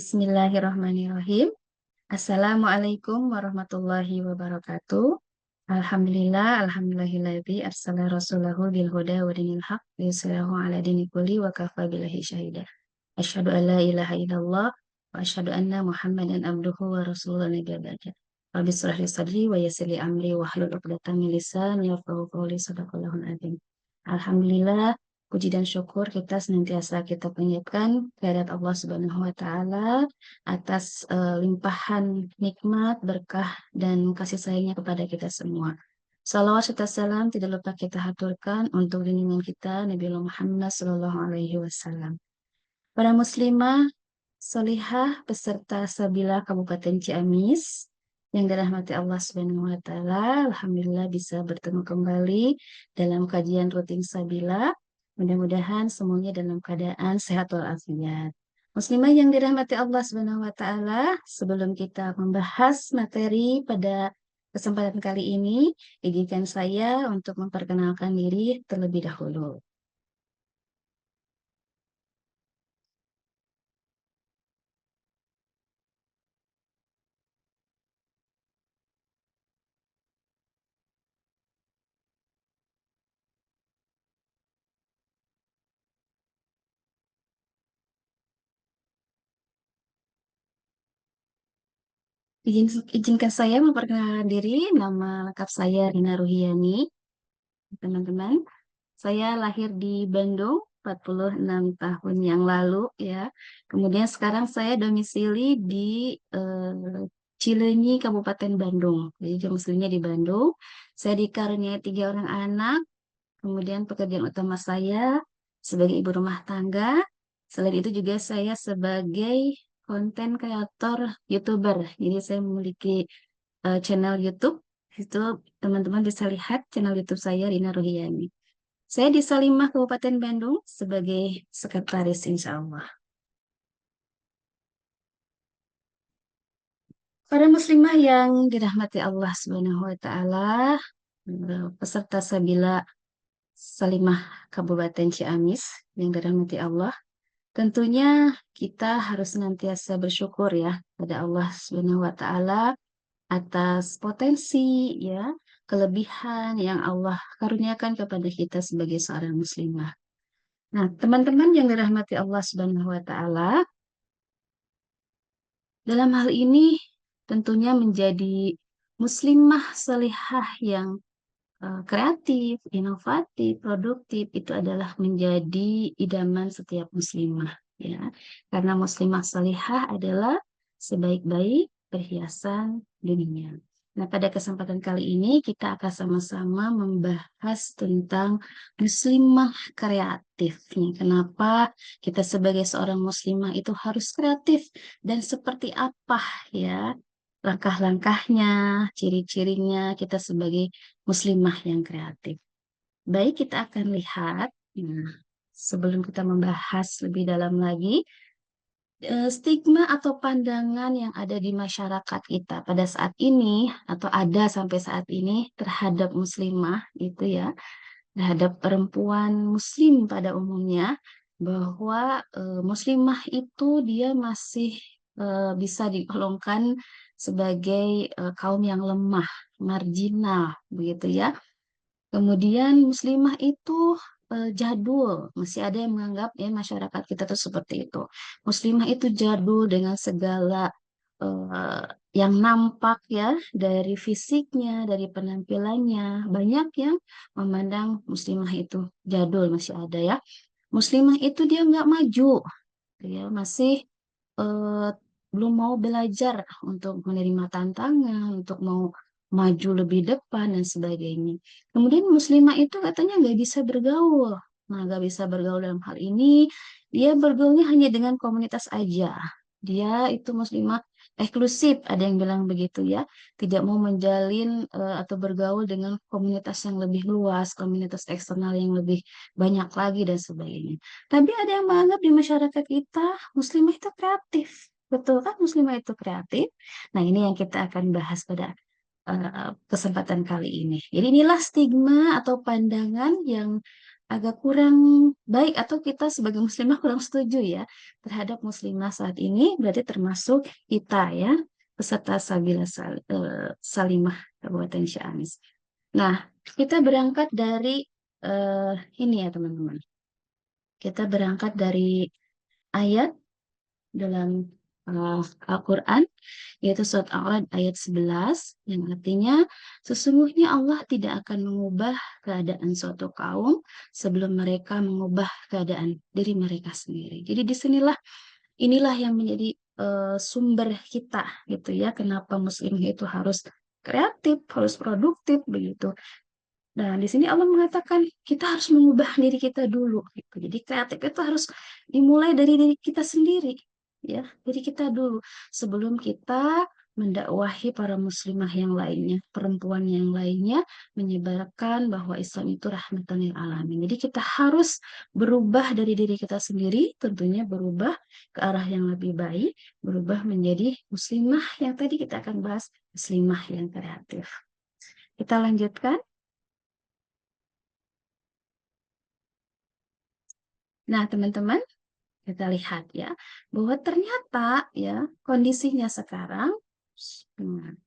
Bismillahirrahmanirrahim. Assalamualaikum warahmatullahi wabarakatuh. Alhamdulillahilladzi arsala rasulahu bil huda wa dinil haq liyudhhirahu ala dini kulli wa kafa billahi syahida. Asyhadu an la ilaha illallah wa asyhadu anna Muhammadan abduhu wa rasuluhu nabiyya ba'da. Rabbi shrah li sadri wa yassir li amri wa hlul 'uqdatam min lisani yafqahu qawli. Shadaqallahul adzim. Alhamdulillah, puji dan syukur kita senantiasa kita panjatkan kehadirat Allah Subhanahu wa taala atas limpahan nikmat, berkah dan kasih sayangnya kepada kita semua. Salawat serta salam tidak lupa kita haturkan untuk junjungan kita Nabi Muhammad Sallallahu Alaihi Wasallam. Para muslimah, solihah peserta Sabila Kabupaten Ciamis yang dirahmati Allah Subhanahu wa taala, alhamdulillah bisa bertemu kembali dalam kajian rutin Sabila. Mudah-mudahan semuanya dalam keadaan sehat walafiat. Muslimah yang dirahmati Allah Subhanahu wa taala, sebelum kita membahas materi pada kesempatan kali ini, izinkan saya untuk memperkenalkan diri terlebih dahulu. Izinkan saya memperkenalkan diri, nama lengkap saya Rina Ruhiani, teman-teman. Saya lahir di Bandung 46 tahun yang lalu ya. Kemudian sekarang saya domisili di Cileunyi, Kabupaten Bandung. Jadi domisilinya di Bandung. Saya dikaruniai 3 orang anak. Kemudian pekerjaan utama saya sebagai ibu rumah tangga. Selain itu juga saya sebagai konten kreator YouTuber. Jadi saya memiliki channel YouTube. Itu teman-teman bisa lihat channel YouTube saya Rina Ruhiani. Saya di Salimah Kabupaten Bandung sebagai sekretaris insya Allah. Para muslimah yang dirahmati Allah Subhanahu wa taala, peserta Sabila Salimah Kabupaten Ciamis yang dirahmati Allah, tentunya kita harus senantiasa bersyukur ya pada Allah Subhanahu wa taala atas potensi ya, kelebihan yang Allah karuniakan kepada kita sebagai seorang muslimah. Nah, teman-teman yang dirahmati Allah Subhanahu wa taala, dalam hal ini tentunya menjadi muslimah salihah yang kreatif, inovatif, produktif itu adalah menjadi idaman setiap muslimah ya. Karena muslimah salihah adalah sebaik-baik perhiasan dunia. Nah, pada kesempatan kali ini kita akan sama-sama membahas tentang muslimah kreatif nih. Kenapa kita sebagai seorang muslimah itu harus kreatif dan seperti apa ya langkah-langkahnya, ciri-cirinya kita sebagai muslimah yang kreatif. Baik, kita akan lihat. Nah, sebelum kita membahas lebih dalam lagi, stigma atau pandangan yang ada di masyarakat kita pada saat ini atau ada sampai saat ini terhadap muslimah itu ya, terhadap perempuan muslim pada umumnya, bahwa muslimah itu dia masih bisa digolongkan sebagai kaum yang lemah, marginal begitu ya. Kemudian muslimah itu jadul, masih ada yang menganggap ya masyarakat kita tuh seperti itu. Muslimah itu jadul dengan segala eh, yang nampak ya dari fisiknya, dari penampilannya. Banyak yang memandang muslimah itu jadul, masih ada ya. Muslimah itu dia nggak maju, ya masih eh, belum mau belajar untuk menerima tantangan, untuk mau maju lebih depan dan sebagainya. Kemudian muslimah itu katanya nggak bisa bergaul. Nah, nggak bisa bergaul dalam hal ini, dia bergaulnya hanya dengan komunitas aja. Dia itu muslimah eksklusif, ada yang bilang begitu ya. Tidak mau menjalin atau bergaul dengan komunitas yang lebih luas, komunitas eksternal yang lebih banyak lagi dan sebagainya. Tapi ada yang menganggap di masyarakat kita muslimah itu kreatif. Betul kan muslimah itu kreatif? Nah, ini yang kita akan bahas pada kesempatan kali ini. Jadi inilah stigma atau pandangan yang agak kurang baik atau kita sebagai muslimah kurang setuju ya terhadap muslimah saat ini, berarti termasuk kita ya, peserta Salimah Kabupaten Ciamis. Nah, kita berangkat dari ini ya teman-teman. Kita berangkat dari ayat dalam Al-Quran, yaitu surat Al-A'raf ayat 11, yang artinya sesungguhnya Allah tidak akan mengubah keadaan suatu kaum sebelum mereka mengubah keadaan diri mereka sendiri. Jadi disinilah inilah yang menjadi sumber kita gitu ya, kenapa muslim itu harus kreatif, harus produktif begitu. Nah, di sini Allah mengatakan kita harus mengubah diri kita dulu gitu. Jadi kreatif itu harus dimulai dari diri kita sendiri, ya, dari kita dulu sebelum kita mendakwahi para muslimah yang lainnya, perempuan yang lainnya, menyebarkan bahwa Islam itu rahmatan lil alamin. Jadi kita harus berubah dari diri kita sendiri, tentunya berubah ke arah yang lebih baik, berubah menjadi muslimah yang tadi kita akan bahas, muslimah yang kreatif. Kita lanjutkan. Nah, teman-teman, kita lihat ya, bahwa ternyata ya kondisinya sekarang, nah,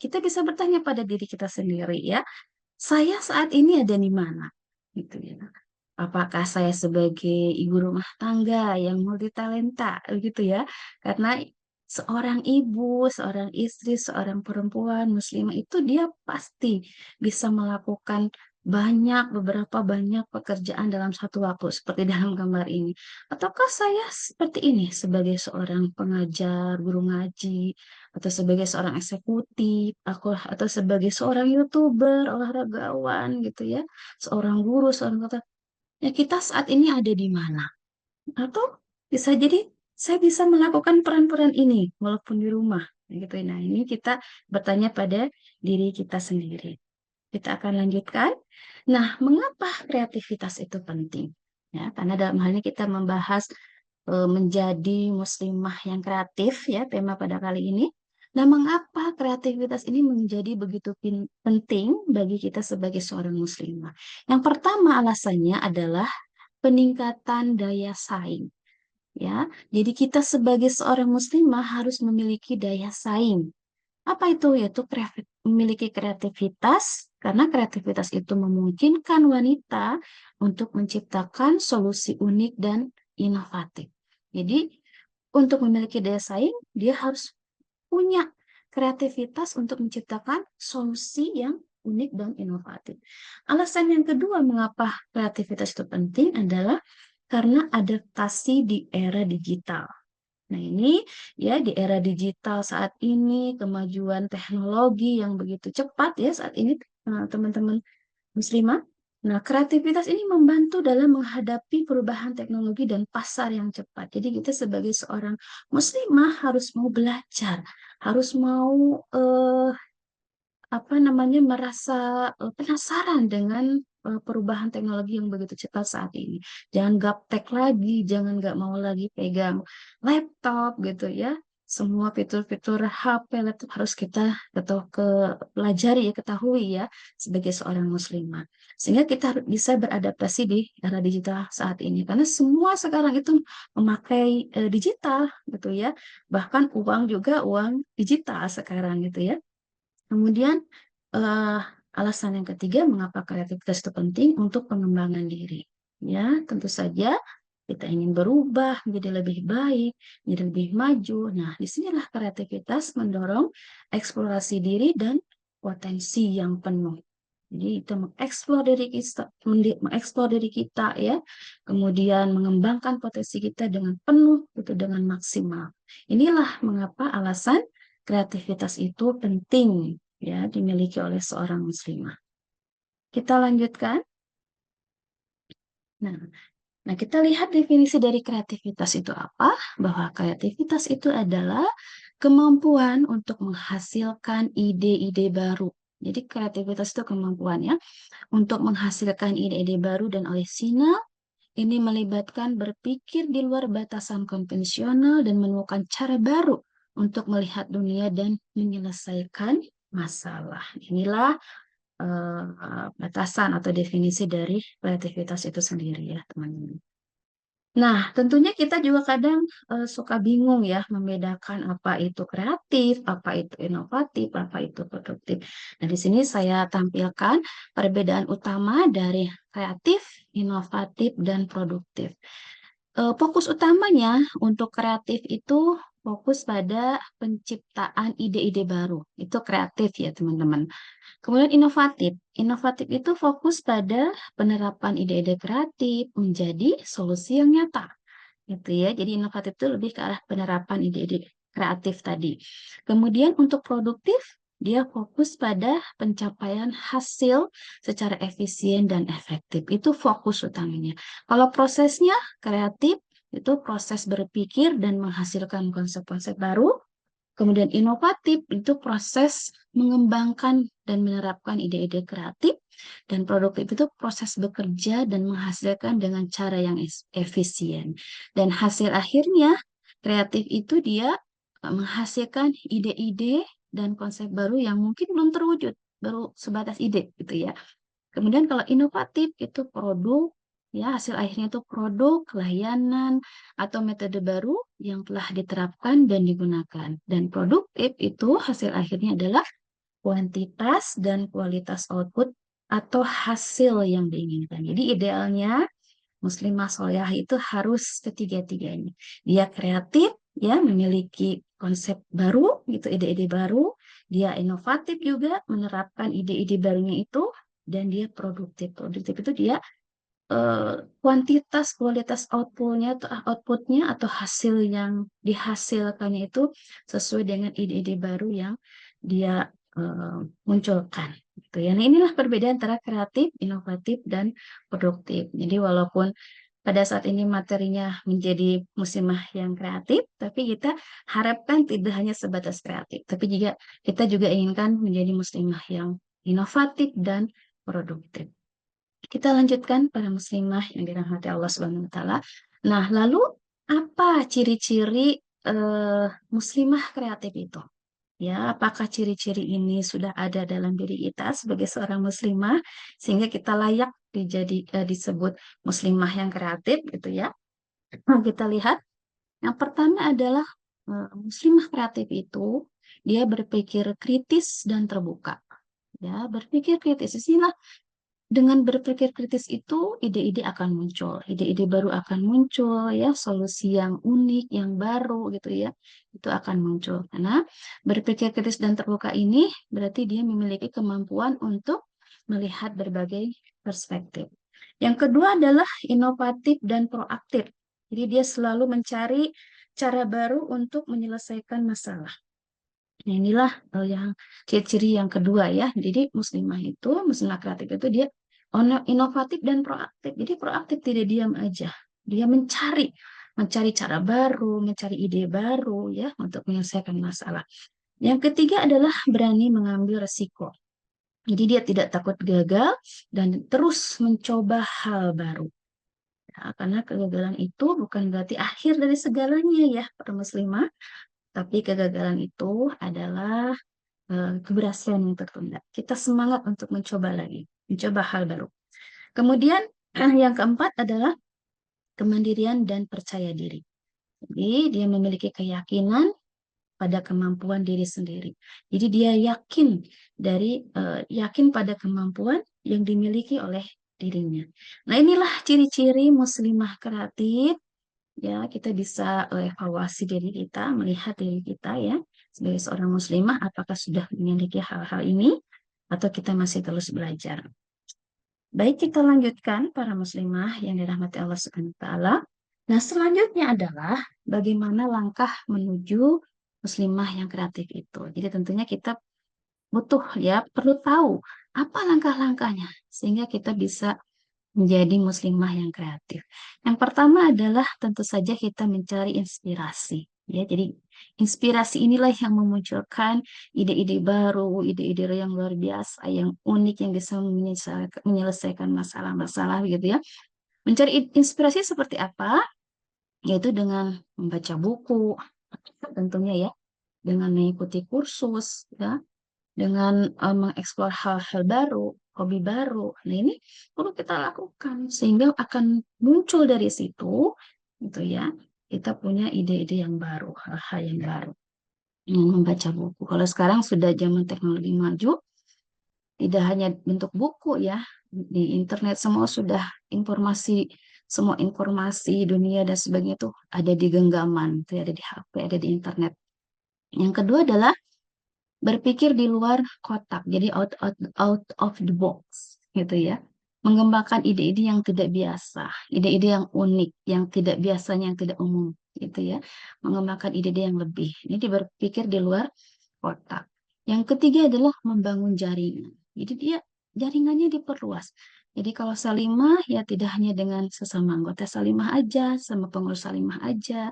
kita bisa bertanya pada diri kita sendiri ya, saya saat ini ada di mana? Gitu ya. Apakah saya sebagai ibu rumah tangga yang multitalenta, gitu ya? Karena seorang ibu, seorang istri, seorang perempuan muslimah itu dia pasti bisa melakukan beberapa banyak pekerjaan dalam satu waktu, seperti dalam gambar ini. Ataukah saya seperti ini sebagai seorang pengajar, guru ngaji, atau sebagai seorang eksekutif, atau sebagai seorang YouTuber, olahragawan gitu ya, seorang guru, seorang kata, ya kita saat ini ada di mana? Atau bisa jadi saya bisa melakukan peran-peran ini walaupun di rumah gitu. Nah, ini kita bertanya pada diri kita sendiri. Kita akan lanjutkan. Nah, mengapa kreativitas itu penting? Ya, karena dalam hal ini kita membahas menjadi muslimah yang kreatif ya tema pada kali ini. Nah, mengapa kreativitas ini menjadi begitu penting bagi kita sebagai seorang muslimah? Yang pertama alasannya adalah peningkatan daya saing. Ya, jadi kita sebagai seorang muslimah harus memiliki daya saing. Apa itu? Yaitu memiliki kreativitas, karena kreativitas itu memungkinkan wanita untuk menciptakan solusi unik dan inovatif. Jadi, untuk memiliki daya saing, dia harus punya kreativitas untuk menciptakan solusi yang unik dan inovatif. Alasan yang kedua mengapa kreativitas itu penting adalah karena adaptasi di era digital. Nah, ini ya di era digital saat ini, kemajuan teknologi yang begitu cepat ya saat ini teman-teman muslimah. Nah, kreativitas ini membantu dalam menghadapi perubahan teknologi dan pasar yang cepat. Jadi kita sebagai seorang muslimah harus mau belajar, harus mau apa namanya merasa penasaran dengan perubahan teknologi yang begitu cepat saat ini. Jangan gaptek lagi, jangan nggak mau lagi pegang laptop gitu ya. Semua fitur-fitur HP, laptop harus kita ke pelajari ya, ketahui ya sebagai seorang muslimah. Sehingga kita bisa beradaptasi di era digital saat ini. Karena semua sekarang itu memakai digital gitu ya. Bahkan uang juga uang digital sekarang gitu ya. Kemudian eh, alasan yang ketiga mengapa kreativitas itu penting untuk pengembangan diri. Ya, tentu saja kita ingin berubah menjadi lebih baik, menjadi lebih maju. Nah, disinilah kreativitas mendorong eksplorasi diri dan potensi yang penuh. Jadi itu mengeksplor diri kita ya, kemudian mengembangkan potensi kita dengan penuh itu dengan maksimal. Inilah mengapa alasan kreativitas itu penting ya dimiliki oleh seorang muslimah. Kita lanjutkan. Nah, nah kita lihat definisi dari kreativitas itu apa? Bahwa kreativitas itu adalah kemampuan untuk menghasilkan ide-ide baru. Jadi kreativitas itu kemampuannya untuk menghasilkan ide-ide baru dan orisinal. Ini melibatkan berpikir di luar batasan konvensional dan menemukan cara baru untuk melihat dunia dan menyelesaikan masalah. Inilah batasan atau definisi dari kreativitas itu sendiri ya, teman-teman. Nah, tentunya kita juga kadang suka bingung ya membedakan apa itu kreatif, apa itu inovatif, apa itu produktif. Nah, di sini saya tampilkan perbedaan utama dari kreatif, inovatif, dan produktif. Fokus utamanya untuk kreatif itu fokus pada penciptaan ide-ide baru. Itu kreatif ya, teman-teman. Kemudian inovatif. Inovatif itu fokus pada penerapan ide-ide kreatif menjadi solusi yang nyata. Gitu ya. Jadi inovatif itu lebih ke arah penerapan ide-ide kreatif tadi. Kemudian untuk produktif, dia fokus pada pencapaian hasil secara efisien dan efektif. Itu fokus utamanya. Kalau prosesnya kreatif, itu proses berpikir dan menghasilkan konsep-konsep baru. Kemudian inovatif itu proses mengembangkan dan menerapkan ide-ide kreatif, dan produktif itu proses bekerja dan menghasilkan dengan cara yang efisien. Dan hasil akhirnya kreatif itu dia menghasilkan ide-ide dan konsep baru yang mungkin belum terwujud, baru sebatas ide gitu ya. Kemudian kalau inovatif itu produk, ya hasil akhirnya itu produk, layanan, atau metode baru yang telah diterapkan dan digunakan. Dan produktif itu hasil akhirnya adalah kuantitas dan kualitas output atau hasil yang diinginkan. Jadi idealnya Muslimah Sholihah itu harus ketiga-tiganya. Dia kreatif, ya memiliki konsep baru, gitu ide-ide baru. Dia inovatif juga menerapkan ide-ide barunya itu, dan dia produktif. Produktif itu dia kuantitas kualitas outputnya atau hasil yang dihasilkannya itu sesuai dengan ide-ide baru yang dia munculkan gitu ya. Nah, inilah perbedaan antara kreatif, inovatif, dan produktif. Jadi walaupun pada saat ini materinya menjadi muslimah yang kreatif, tapi kita harapkan tidak hanya sebatas kreatif, tapi juga kita juga inginkan menjadi muslimah yang inovatif dan produktif. Kita lanjutkan para muslimah yang dirahmati Allah Subhanahu wa taala. Nah, lalu apa ciri-ciri muslimah kreatif itu? Ya, apakah ciri-ciri ini sudah ada dalam diri kita sebagai seorang muslimah sehingga kita layak disebut muslimah yang kreatif gitu ya? Nah, kita lihat yang pertama adalah muslimah kreatif itu dia berpikir kritis dan terbuka. Ya, berpikir kritis. Inilah dengan berpikir kritis itu ide-ide akan muncul, ide-ide baru akan muncul ya, solusi yang unik, yang baru gitu ya, itu akan muncul. Karena berpikir kritis dan terbuka ini berarti dia memiliki kemampuan untuk melihat berbagai perspektif. Yang kedua adalah inovatif dan proaktif. Jadi dia selalu mencari cara baru untuk menyelesaikan masalah. Nah, inilah yang ciri-ciri yang kedua ya. Jadi muslimah kreatif itu dia inovatif dan proaktif. Jadi proaktif tidak diam aja. Dia mencari cara baru, mencari ide baru ya untuk menyelesaikan masalah. Yang ketiga adalah berani mengambil resiko. Jadi dia tidak takut gagal dan terus mencoba hal baru. Nah, karena kegagalan itu bukan berarti akhir dari segalanya ya, para muslimah. Tapi kegagalan itu adalah keberhasilan yang tertunda. Kita semangat untuk mencoba lagi, mencoba hal baru. Kemudian yang keempat adalah kemandirian dan percaya diri. Jadi dia memiliki keyakinan pada kemampuan diri sendiri. Jadi dia yakin pada kemampuan yang dimiliki oleh dirinya. Nah, inilah ciri-ciri muslimah kreatif. Ya, kita bisa evaluasi diri kita, melihat diri kita ya, sebagai seorang muslimah, apakah sudah memiliki hal-hal ini, atau kita masih terus belajar. Baik, kita lanjutkan para muslimah yang dirahmati Allah Subhanahu wa taala. Nah, selanjutnya adalah bagaimana langkah menuju muslimah yang kreatif itu. Jadi tentunya kita butuh ya, perlu tahu apa langkah-langkahnya sehingga kita bisa menjadi muslimah yang kreatif. Yang pertama adalah tentu saja kita mencari inspirasi. Ya, jadi inspirasi inilah yang memunculkan ide-ide baru, ide-ide yang luar biasa, yang unik, yang bisa menyelesaikan masalah-masalah gitu ya. Mencari inspirasi seperti apa? Yaitu dengan membaca buku, tentunya ya, dengan mengikuti kursus, ya, dengan mengeksplor hal-hal baru, hobi baru. Nah, ini perlu kita lakukan sehingga akan muncul dari situ, gitu ya. Kita punya ide-ide yang baru, hal-hal yang baru. Dengan membaca buku. Kalau sekarang sudah zaman teknologi maju, tidak hanya bentuk buku ya, di internet semua informasi dunia dan sebagainya itu ada di genggaman, itu ada di HP, ada di internet. Yang kedua adalah berpikir di luar kotak, jadi out of the box, gitu ya. Mengembangkan ide-ide yang tidak biasa, ide-ide yang unik, yang tidak biasanya, yang tidak umum, gitu ya. Mengembangkan ide-ide yang lebih. Ini berpikir di luar kotak. Yang ketiga adalah membangun jaringan. Jadi dia jaringannya diperluas. Jadi kalau salimah ya tidak hanya dengan sesama anggota salimah aja, sama pengurus salimah aja,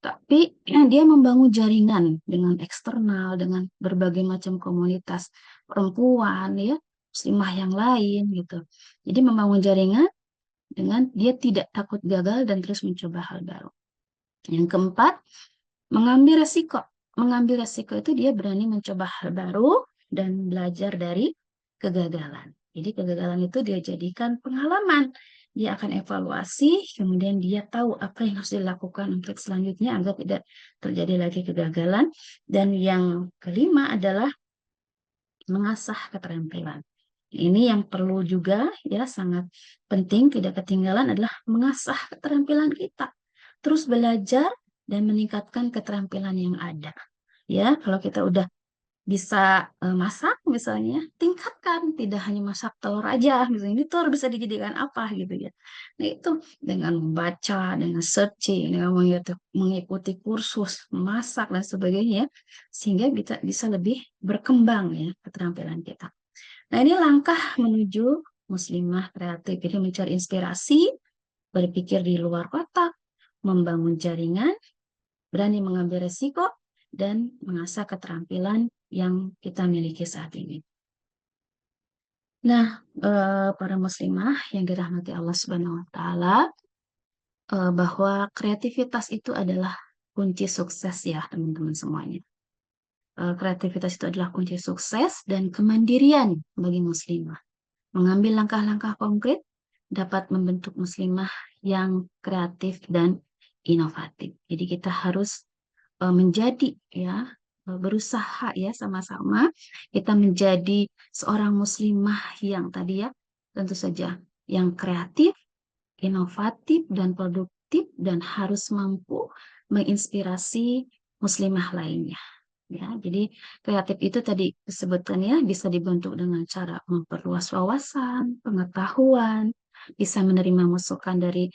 tapi dia membangun jaringan dengan eksternal, dengan berbagai macam komunitas perempuan ya, muslimah yang lain gitu. Jadi membangun jaringan dengan dia tidak takut gagal dan terus mencoba hal baru. Yang keempat, mengambil resiko. Mengambil resiko itu dia berani mencoba hal baru dan belajar dari kegagalan. Jadi kegagalan itu dia jadikan pengalaman. Dia akan evaluasi, kemudian dia tahu apa yang harus dilakukan untuk selanjutnya agar tidak terjadi lagi kegagalan. Dan yang kelima adalah mengasah keterampilan. Ini yang perlu juga ya sangat penting tidak ketinggalan adalah mengasah keterampilan kita. Terus belajar dan meningkatkan keterampilan yang ada. Ya, kalau kita udah bisa masak misalnya, tingkatkan tidak hanya masak telur aja misalnya. Ini telur bisa dijadikan apa gitu ya. Nah, itu dengan membaca, dengan searching, dengan mengikuti kursus memasak dan sebagainya sehingga bisa lebih berkembang ya keterampilan kita. Nah, ini langkah menuju muslimah kreatif. Jadi mencari inspirasi, berpikir di luar kotak, membangun jaringan, berani mengambil resiko, dan mengasah keterampilan yang kita miliki saat ini. Nah, para muslimah yang dirahmati Allah Subhanahu wa taala, bahwa kreativitas itu adalah kunci sukses ya, teman-teman semuanya. Kreativitas itu adalah kunci sukses dan kemandirian bagi muslimah. Mengambil langkah-langkah konkret dapat membentuk muslimah yang kreatif dan inovatif. Jadi kita harus menjadi ya berusaha ya sama-sama kita menjadi seorang muslimah yang tadi ya tentu saja yang kreatif, inovatif dan produktif dan harus mampu menginspirasi muslimah lainnya. Ya, jadi kreatif itu tadi disebutkan ya bisa dibentuk dengan cara memperluas wawasan, pengetahuan, bisa menerima masukan dari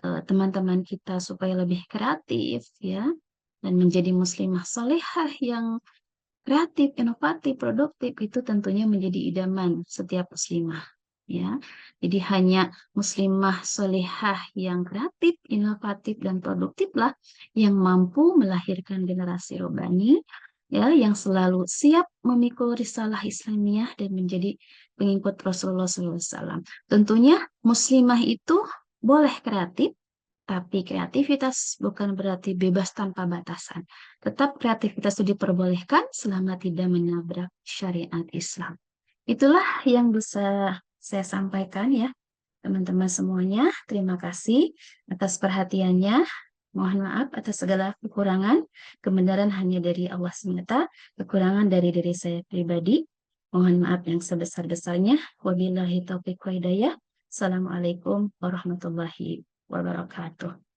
teman-teman kita supaya lebih kreatif ya dan menjadi muslimah salehah yang kreatif, inovatif, produktif itu tentunya menjadi idaman setiap muslimah. Ya, jadi hanya muslimah solehah yang kreatif, inovatif, dan produktif lah yang mampu melahirkan generasi robani, ya, yang selalu siap memikul risalah Islamiyah dan menjadi pengikut Rasulullah SAW. Tentunya muslimah itu boleh kreatif, tapi kreativitas bukan berarti bebas tanpa batasan. Tetap kreativitas itu diperbolehkan selama tidak menabrak syariat Islam. Itulah yang bisa saya sampaikan ya, teman-teman semuanya. Terima kasih atas perhatiannya. Mohon maaf atas segala kekurangan. Kebenaran hanya dari Allah semata, kekurangan dari diri saya pribadi. Mohon maaf yang sebesar-besarnya. Wabillahi taufiq wa hidayah. Assalamualaikum warahmatullahi wabarakatuh.